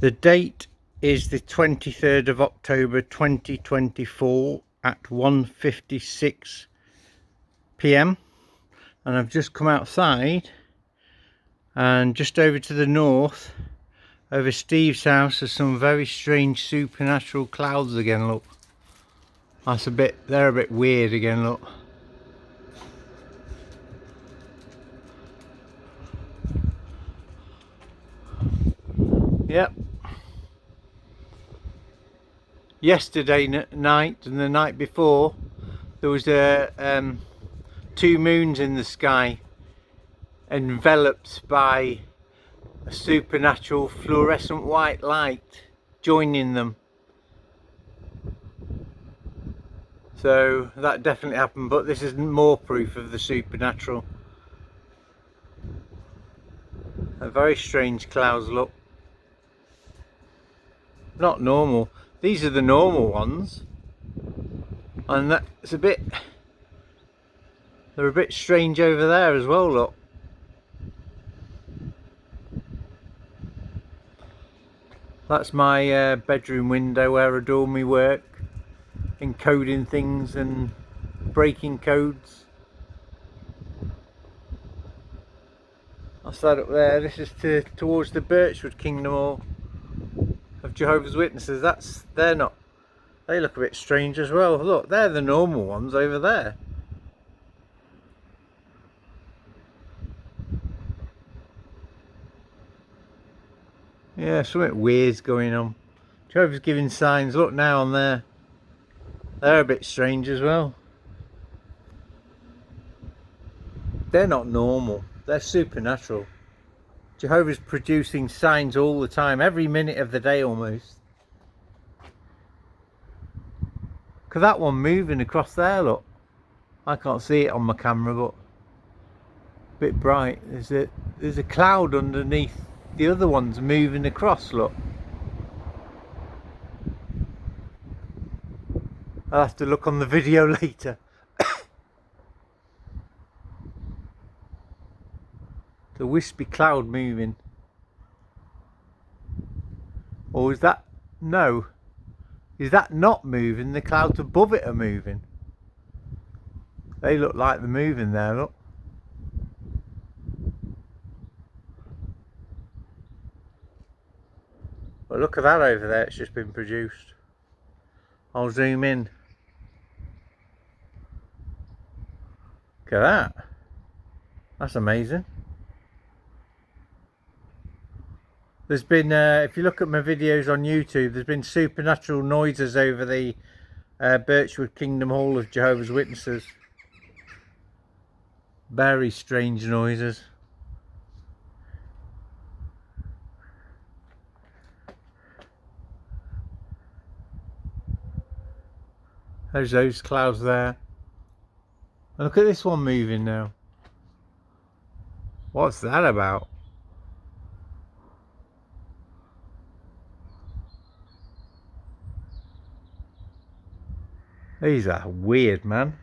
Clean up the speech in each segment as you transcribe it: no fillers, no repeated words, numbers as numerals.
The date is the 23rd of October 2024 at 1:56 p.m. and I've just come outside, and just over to the north over Steve's house there's some very strange supernatural clouds again. Look, that's they're a bit weird again. Look, yep. Yesterday night and the night before there was two moons in the sky, enveloped by a supernatural fluorescent white light joining them. So that definitely happened, but this is more proof of the supernatural. A very strange clouds. Look, not normal. These are the normal ones, and that's they're a bit strange over there as well. Look, that's my bedroom window where I do all my work, encoding things and breaking codes. That's that up there. This is towards the Birchwood Kingdom Hall of Jehovah's Witnesses. They look a bit strange as well. Look, they're the normal ones over there. Yeah, something weird's going on. Jehovah's giving signs. Look now on there. They're a bit strange as well. They're not normal. They're supernatural. Jehovah's producing signs all the time, every minute of the day almost. Look at that one moving across there. Look, I can't see it on my camera, but a bit bright. There's a cloud underneath the other ones moving across. Look, I'll have to look on the video later. The wispy cloud moving. Or is that, no, is that not moving? The clouds above it are moving. They look like they're moving there. Look, but look at that over there. It's just been produced. I'll zoom in. Look at that. That's amazing. There's been, if you look at my videos on YouTube, there's been supernatural noises over the Birchwood Kingdom Hall of Jehovah's Witnesses. Very strange noises. There's those clouds there. And look at this one moving now. What's that about? These are weird, man.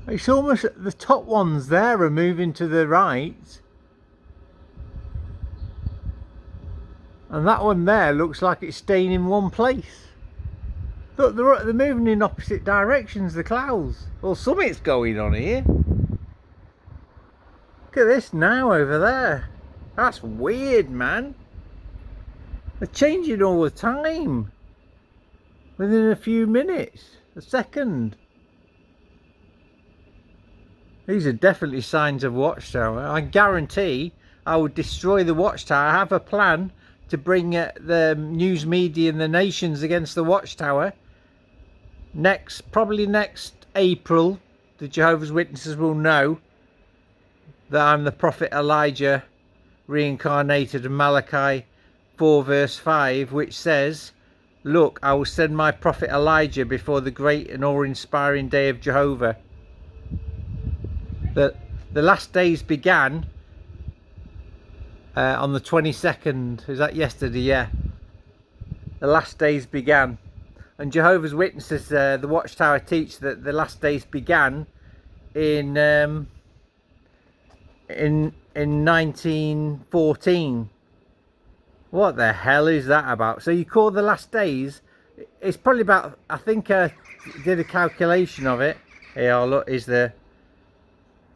It's almost, the top ones there are moving to the right. And that one there looks like it's staying in one place. Look, they're moving in opposite directions, the clouds. Well, something's going on here. Look at this now over there. That's weird, man. They're changing all the time. Within a few minutes, a second. These are definitely signs of Watchtower. I guarantee I would destroy the Watchtower. I have a plan to bring the news media and the nations against the Watchtower. Probably next April, the Jehovah's Witnesses will know that I'm the prophet Elijah reincarnated in Malachi 4 verse 5, which says, look, I will send my prophet Elijah before the great and awe-inspiring day of Jehovah. The last days began on the 22nd. Is that yesterday? Yeah, the last days began. And Jehovah's Witnesses, the Watchtower, teach that the last days began in 1914. What the hell is that about? So you call the last days? It's probably about, I think I did a calculation of it. Here, look, is the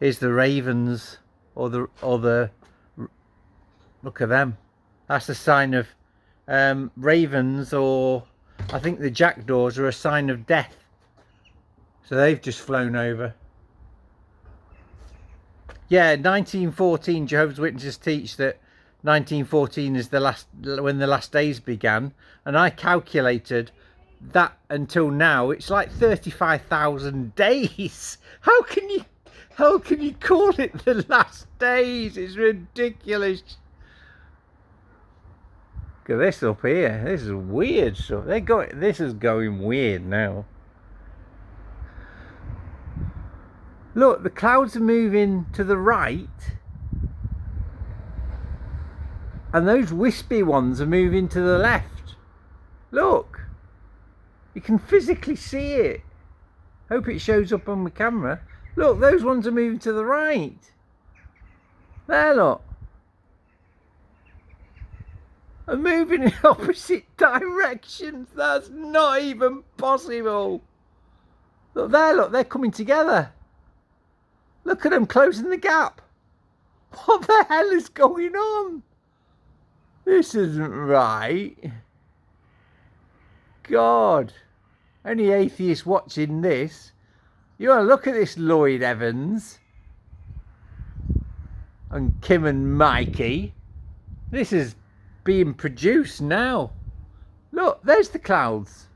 ravens or the look at them. That's a sign of ravens, or I think the jackdaws are a sign of death. So they've just flown over. Yeah, 1914. Jehovah's Witnesses teach that 1914 is the last, when the last days began, and I calculated that until now it's like 35,000 days. How can you call it the last days? It's ridiculous. Look at this up here. This is weird stuff. This is going weird now. Look, the clouds are moving to the right, and those wispy ones are moving to the left. Look, you can physically see it. Hope it shows up on the camera. Look, those ones are moving to the right. There, look. Are moving in opposite directions. That's not even possible. Look there, look, they're coming together. Look at them closing the gap. What the hell is going on? This isn't right. God. Any atheist watching this, you want to look at this Lloyd Evans and Kim and Mikey. This is being produced now. Look, there's the clouds.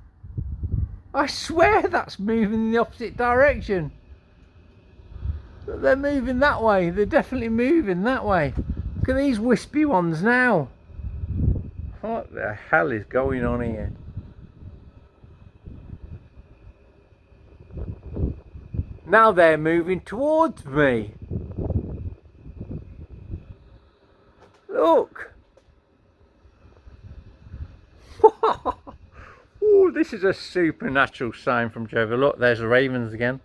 I swear that's moving in the opposite direction. But they're moving that way. They're definitely moving that way. Look at these wispy ones now. What the hell is going on here? Now they're moving towards me. Look. Oh, this is a supernatural sign from Jehovah. Look, there's the ravens again.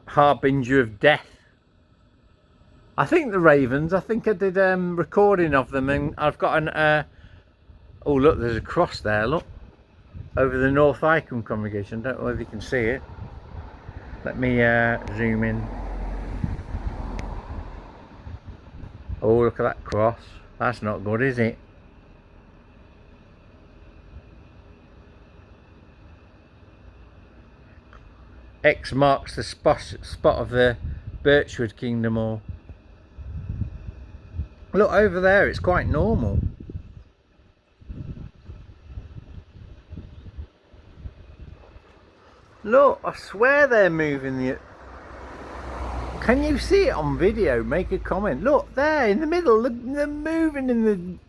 Harbinger of death. I think the ravens, I think I did a recording of them, and I've got an oh look, there's a cross there, look, over the North Icon congregation. Don't know if you can see it. Let me zoom in. Oh, look at that cross. That's not good, is it? X marks the spot of the Birchwood Kingdom Hall. Look over there, it's quite normal. Look, I swear they're moving the... Can you see it on video? Make a comment. Look, there in the middle, they're moving in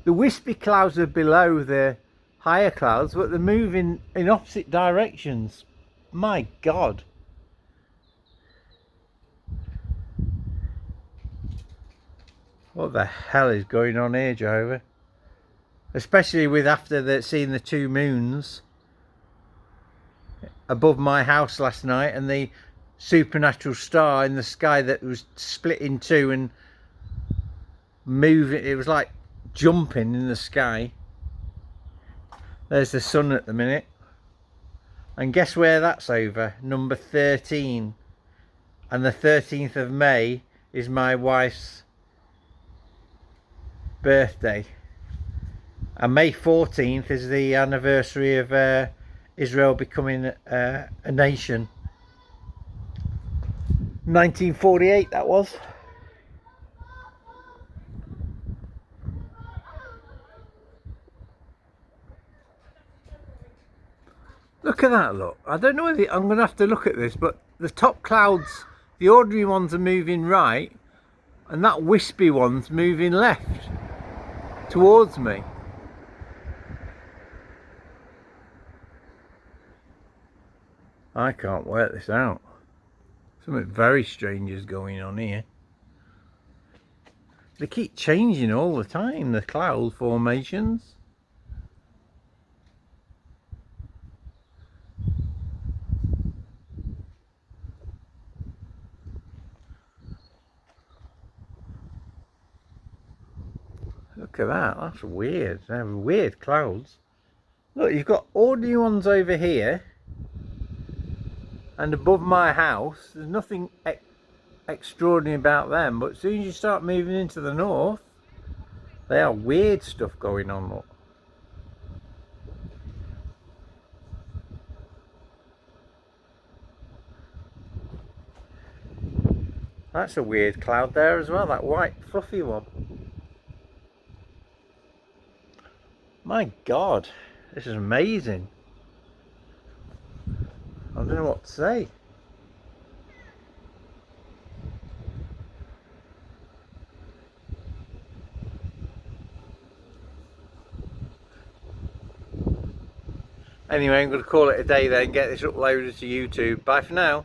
the wispy clouds are below the higher clouds, but they're moving in opposite directions. My God. What the hell is going on here, Jehovah? Especially with after seeing the two moons above my house last night, and the supernatural star in the sky that was split in two and moving. It was like jumping in the sky. There's the sun at the minute, and guess where that's over? Number 13, and the 13th of May is my wife's birthday, and May 14th is the anniversary of Israel becoming a nation. 1948 that was. Look at that, look. I don't know whether I'm going to have to look at this, but the top clouds, the ordinary ones are moving right, and that wispy one's moving left towards me. I can't work this out. Something very strange is going on here. They keep changing all the time, the cloud formations. Look at that, that's weird. They have weird clouds. Look, you've got ordinary ones over here, and above my house, there's nothing extraordinary about them, but as soon as you start moving into the north, they have weird stuff going on. Look. That's a weird cloud there as well, that white fluffy one. My God, this is amazing. I don't know what to say. Anyway, I'm going to call it a day then, get this uploaded to YouTube. Bye for now.